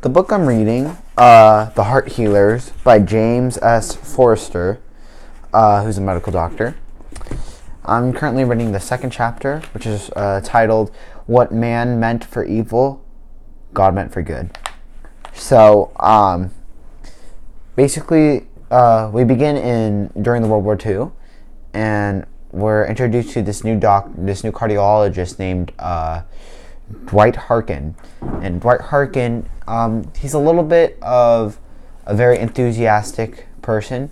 The book I'm reading, The Heart Healers by James S. Forrester, who's a medical doctor. I'm currently reading the second chapter, which is titled, What Man Meant for Evil, God Meant for Good. So, basically, we begin during the World War II, and we're introduced to this new cardiologist named Dwight Harken. And Dwight Harken, he's a little bit of a very enthusiastic person.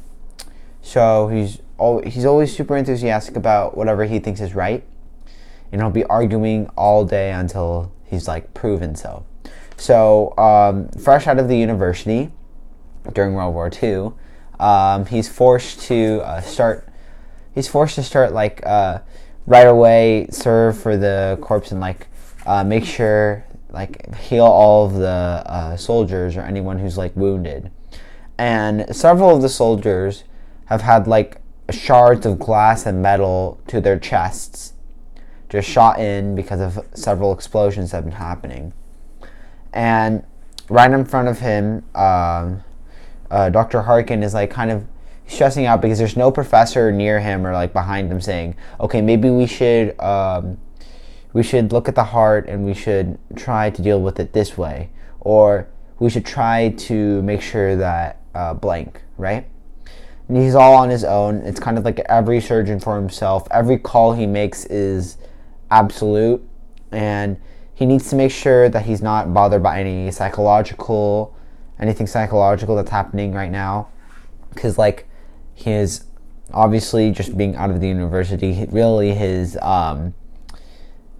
So he's always super enthusiastic about whatever he thinks is right. And he'll be arguing all day until he's proven so. So fresh out of the university during World War II, he's forced to start right away, serve for the corpse and make sure heal all of the soldiers or anyone who's wounded. And several of the soldiers have had shards of glass and metal to their chests, just shot in because of several explosions that have been happening. And right in front of him, Dr. Harken is kind of stressing out because there's no professor near him or behind him saying, okay, maybe we should look at the heart and we should try to deal with it this way, or we should try to make sure that blank, right? And he's all on his own. It's kind of like every surgeon for himself. Every call he makes is absolute, and he needs to make sure that he's not bothered by anything psychological that's happening right now, because he is obviously just being out of the university. Really,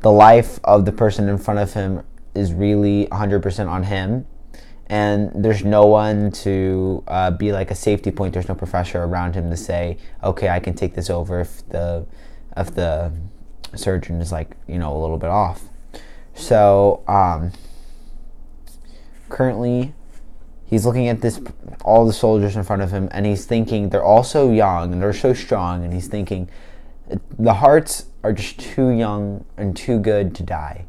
the life of the person in front of him is really 100% on him, and there's no one to be a safety point. There's no professor around him to say, okay, I can take this over if the surgeon is a little bit off. So currently he's looking at all the soldiers in front of him, and he's thinking they're all so young and they're so strong, and he's thinking the hearts are just too young and too good to die.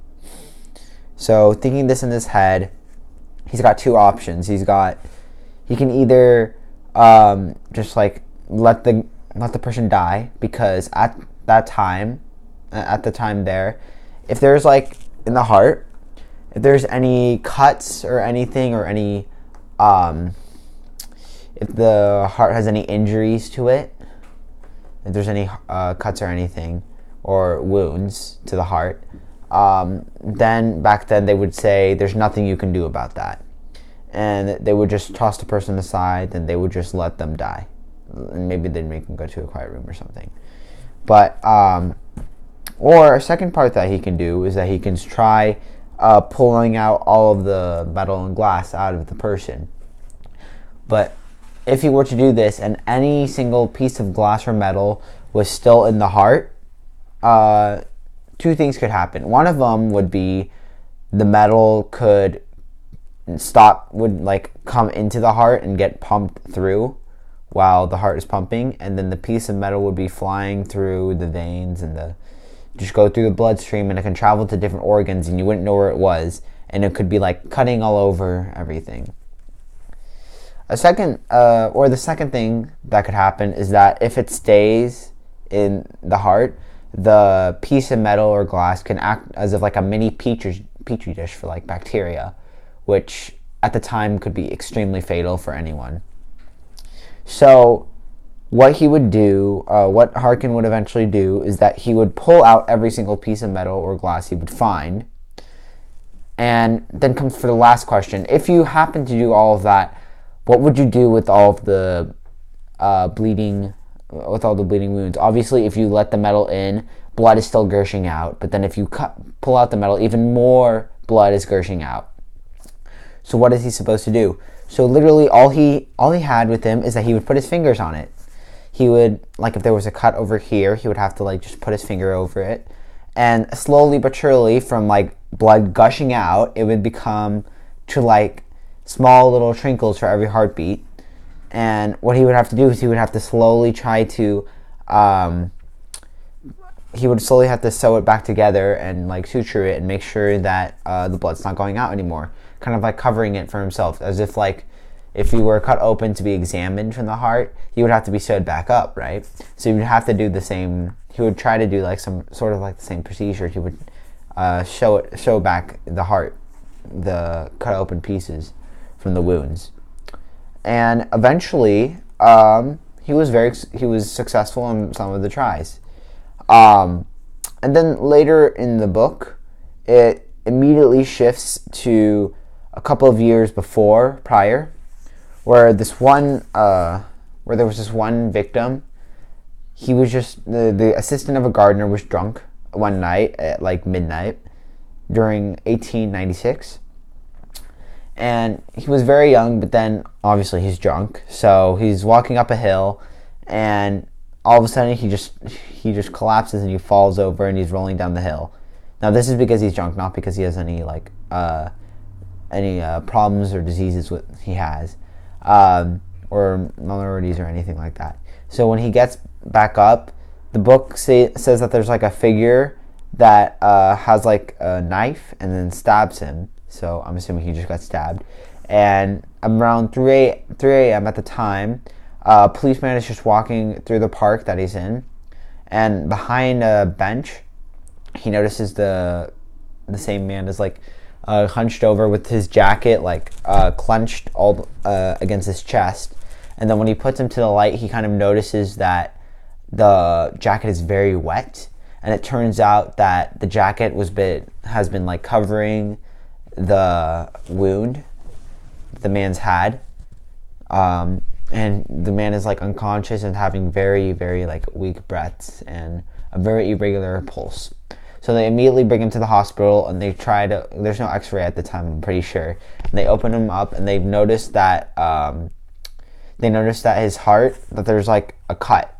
So thinking this in his head, he's got two options. He can either just let the person die, because at the time there, if there's in the heart, if there's any cuts or anything, or any if the heart has any injuries to it, if there's any cuts or anything, or wounds to the heart, then back then they would say there's nothing you can do about that, and they would just toss the person aside, and they would just let them die, and maybe they'd make them go to a quiet room or something. But or a second part that he can do is that he can try pulling out all of the metal and glass out of the person. But if he were to do this and any single piece of glass or metal was still in the heart, two things could happen. One of them would be the metal would come into the heart and get pumped through while the heart is pumping, and then the piece of metal would be flying through the veins and just go through the bloodstream, and it can travel to different organs and you wouldn't know where it was, and it could be cutting all over everything. The second thing that could happen is that if it stays in the heart, the piece of metal or glass can act as if a mini petri dish for bacteria, which at the time could be extremely fatal for anyone. So what he would do, what Harken would eventually do, is that he would pull out every single piece of metal or glass he would find, and then comes for the last question. If you happen to do all of that, what would you do with all of the bleeding wounds? Obviously, if you let the metal in, blood is still gushing out, but then if you pull out the metal, even more blood is gushing out. So what is he supposed to do? So literally all he had with him is that he would put his fingers on it. He would, if there was a cut over here, he would have to just put his finger over it, and slowly but surely, from blood gushing out, it would become to small little trickles for every heartbeat. And what he would have to do is he would have to slowly try to he would slowly have to sew it back together and like suture it and make sure that the blood's not going out anymore, kind of like covering it for himself, as if like if you were cut open to be examined from the heart, he would have to be sewed back up, right? So he would have to do the same. He would try to do like some sort of like the same procedure. He would sew back the heart, the cut open pieces from the wounds, and eventually he was successful in some of the tries. And then later in the book, it immediately shifts to a couple of years prior, where there was this one victim. He was just the assistant of a gardener was drunk one night at like midnight during 1896, and he was very young. But then obviously he's drunk, so he's walking up a hill, and all of a sudden he just collapses and he falls over and he's rolling down the hill. Now this is because he's drunk, not because he has any like any problems or diseases he has, or minorities or anything like that. So when he gets back up, the book says that there's like a figure that has like a knife and then stabs him. So I'm assuming he just got stabbed. And around 3 a.m. at the time, a policeman is just walking through the park that he's in, and behind a bench, he notices the same man is like hunched over with his jacket like clenched all against his chest. And then when he puts him to the light, he kind of notices that the jacket is very wet, and it turns out that the jacket has been like covering the wound the man's had, and the man is like unconscious and having very, very like weak breaths and a very irregular pulse. So they immediately bring him to the hospital, and there's no x-ray at the time, I'm pretty sure. And they open him up, and they've noticed that his heart, that there's like a cut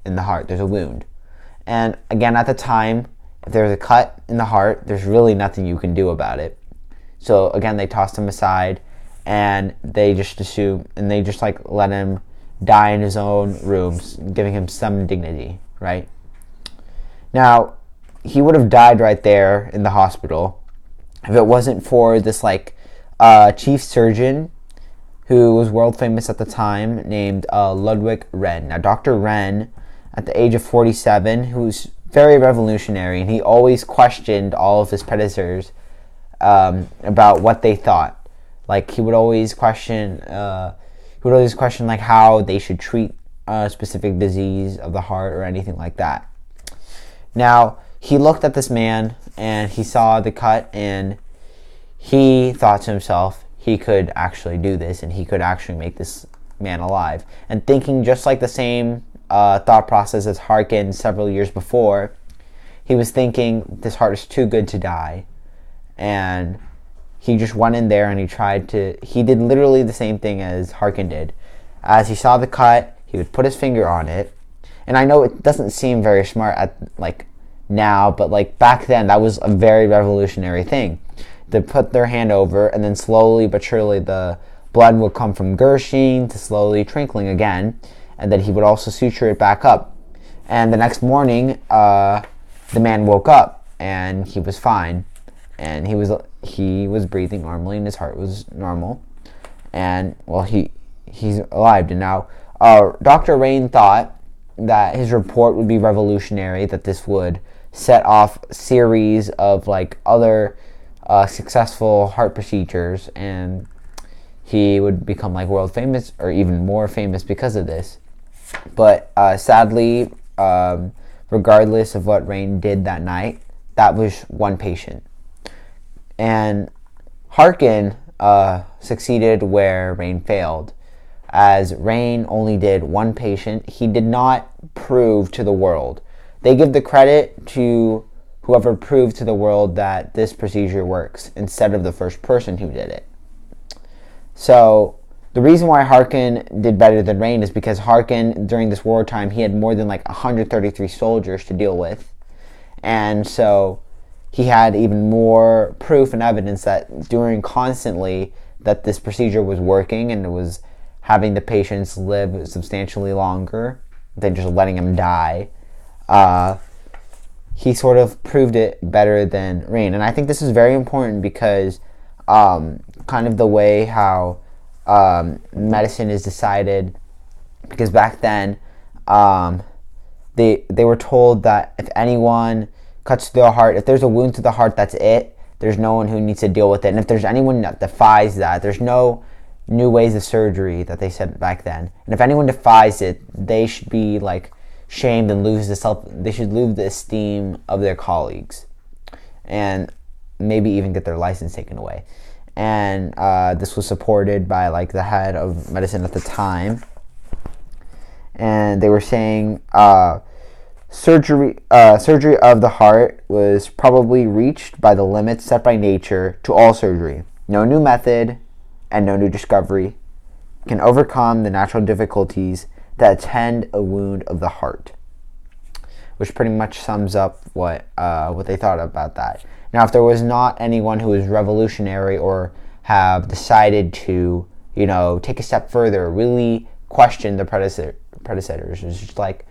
in the heart, there's a wound. And again, at the time, if there's a cut in the heart, there's really nothing you can do about it. So again, they tossed him aside, and they just like let him die in his own rooms, giving him some dignity, right? Now, he would have died right there in the hospital if it wasn't for this like chief surgeon who was world famous at the time, named Ludwig Renn. Now, Dr. Renn, at the age of 47, who's very revolutionary, and he always questioned all of his predecessors about what they thought. Like he would always question like how they should treat a specific disease of the heart or anything like that. Now, he looked at this man and he saw the cut, and he thought to himself he could actually do this, and he could actually make this man alive. And thinking just like the same thought process as Harken several years before, he was thinking this heart is too good to die. And he just went in there and he did literally the same thing as Harken did. As he saw the cut, he would put his finger on it. And I know it doesn't seem very smart at like now, but like back then that was a very revolutionary thing. They put their hand over, and then slowly but surely the blood would come from gushing to slowly trickling again, and then he would also suture it back up. And the next morning, the man woke up and he was fine, and he was breathing normally, and his heart was normal, and well, he's alive. And now Dr. Renn thought that his report would be revolutionary, that this would set off a series of like other successful heart procedures, and he would become like world famous or even more famous because of this. But sadly, regardless of what Renn did that night, that was one patient. And Harken succeeded where Renn failed. As Renn only did one patient, he did not prove to the world. They give the credit to whoever proved to the world that this procedure works, instead of the first person who did it. So the reason why Harken did better than Renn is because Harken, during this wartime, he had more than like 133 soldiers to deal with. And so he had even more proof and evidence that during constantly that this procedure was working, and it was having the patients live substantially longer than just letting them die. he sort of proved it better than Renn. And I think this is very important because kind of the way how medicine is decided, because back then they were told that if anyone cuts through the heart, if there's a wound to the heart, that's it. There's no one who needs to deal with it. And if there's anyone that defies that, there's no new ways of surgery that they said back then. And if anyone defies it, they should be like shamed and they should lose the esteem of their colleagues, and maybe even get their license taken away. And this was supported by like the head of medicine at the time, and they were saying surgery of the heart was probably reached by the limits set by nature to all surgery. No new method and no new discovery can overcome the natural difficulties that attend a wound of the heart, which pretty much sums up what they thought about that. Now, if there was not anyone who was revolutionary or have decided to, take a step further, really question the predecessors, it's just like,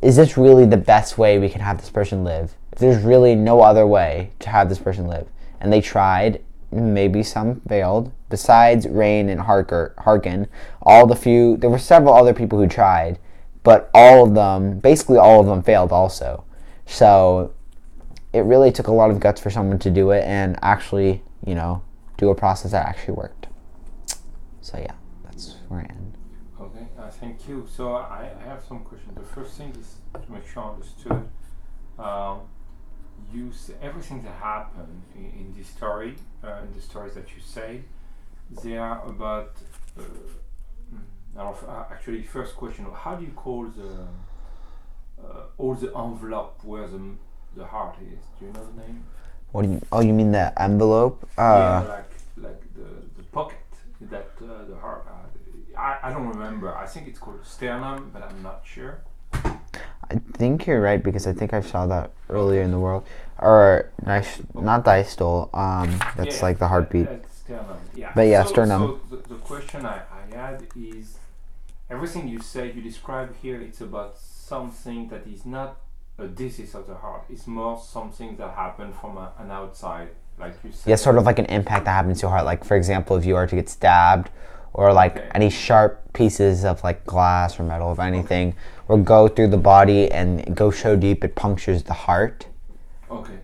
is this really the best way we can have this person live? If there's really no other way to have this person live. And they tried, maybe some failed. Besides Renn and Harken, there were several other people who tried, but basically all of them failed also. So it really took a lot of guts for someone to do it and actually, do a process that actually worked. So yeah, that's where I end. Okay, thank you. So I have some questions. The first thing is to make sure I understood. Everything that happened in this story, in the stories that you say, they are about. Actually, first question: how do you call all the envelope where the heart is? Do you know the name? What do you? Oh, you mean the envelope? Yeah, like the pocket that the heart. I don't remember. I think it's called sternum, but I'm not sure. I think you're right, because I think I saw that earlier in the world. Or not diastole. That's like the heartbeat. Sternum. Yeah. But yeah, sternum. So the question I had is, everything you describe here, it's about something that is not a disease of the heart. It's more something that happened from an outside, like you said. Yeah, sort of like an impact that happens to your heart. Like, for example, if you are to get stabbed, or like any sharp pieces of like glass or metal, of anything, will go through the body and go so deep it punctures the heart. Okay.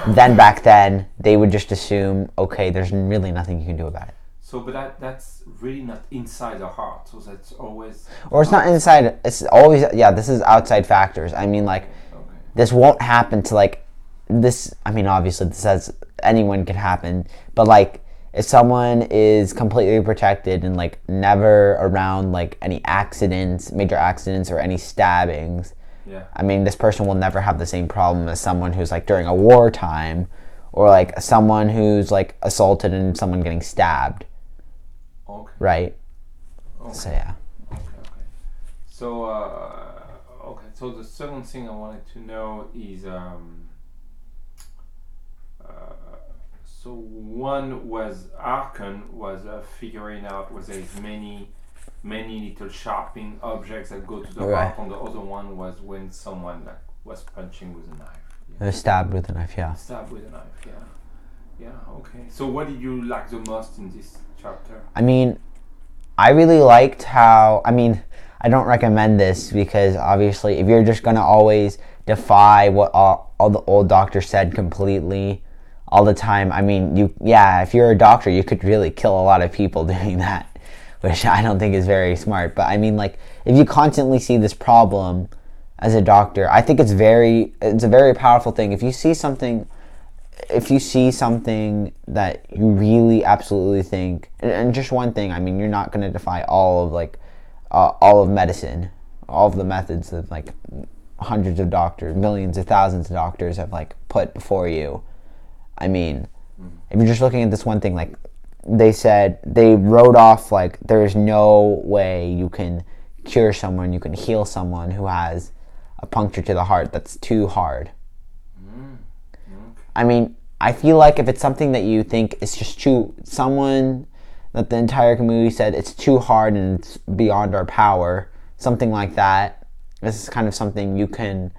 Then back then, they would just assume, okay, there's really nothing you can do about it. So, but that's really not inside the heart. So that's always. Or it's not inside. It's always, this is outside factors. I mean, like, this won't happen to like this. I mean, obviously, this says anyone can happen, but like, if someone is completely protected and like never around like any accidents, major accidents, or any stabbings, I mean, this person will never have the same problem as someone who's like during a wartime, or like someone who's like assaulted and someone getting stabbed. Okay. Right. Okay. So yeah. Okay. So the second thing I wanted to know is so one was Harken was figuring out was there is many little sharpening objects that go to the heart, and the other one was when someone like was punching with a knife. Stabbed with a knife, yeah. Stabbed with a knife, yeah. Yeah, okay. So what did you like the most in this chapter? I mean, I really liked how, I don't recommend this because obviously if you're just going to always defy what all the old doctors said completely all the time, if you're a doctor, you could really kill a lot of people doing that, which I don't think is very smart. But if you constantly see this problem as a doctor, I think it's a very powerful thing. If you see something that you really absolutely think, and just one thing, you're not going to defy all of medicine, all of the methods that like hundreds of doctors, millions of thousands of doctors have like put before you. If you're just looking at this one thing, like they wrote off like there's no way you can cure someone, you can heal someone who has a puncture to the heart that's too hard. I feel like if it's something that you think is just someone that the entire community said it's too hard and it's beyond our power, something like that, this is kind of something you can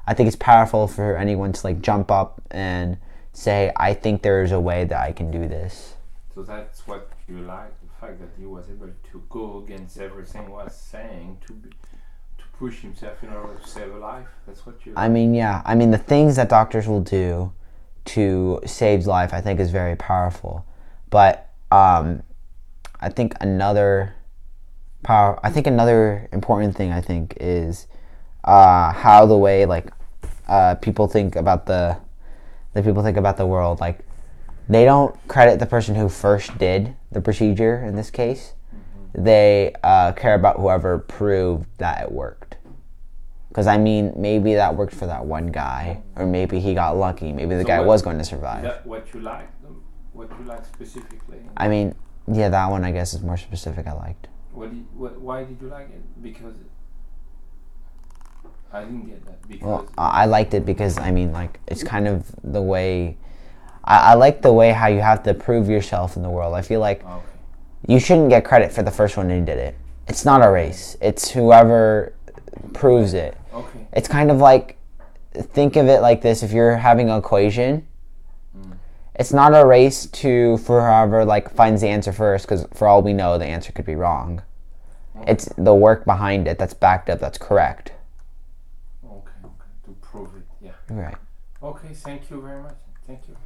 I think it's powerful for anyone to like jump up and say, I think there's a way that I can do this. So that's what you like, the fact that he was able to go against everything he was saying to push himself in order to save a life. That's what you like. I mean, yeah. I mean, the things that doctors will do to save life, I think, is very powerful. But I think another important thing, I think, is how the way like people think about the world. Like, they don't credit the person who first did the procedure in this case. Mm-hmm. They care about whoever proved that it worked. Because, I mean, maybe that worked for that one guy, or maybe he got lucky. Maybe the guy was going to survive. Is that what you like? What you like specifically? I mean, yeah, that one I guess is more specific. I liked. Why did you like it? Because I didn't get that. Because well, I liked it because, I mean, like, it's kind of the way. I like the way how you have to prove yourself in the world. I feel like you shouldn't get credit for the first one who did it. It's not a race. It's whoever proves it. Okay. It's kind of like, think of it like this: if you're having an equation, it's not a race for whoever like finds the answer first, because for all we know, the answer could be wrong. Okay. It's the work behind it that's backed up, that's correct. Okay, to prove it, yeah. Right. Okay, thank you very much. Thank you.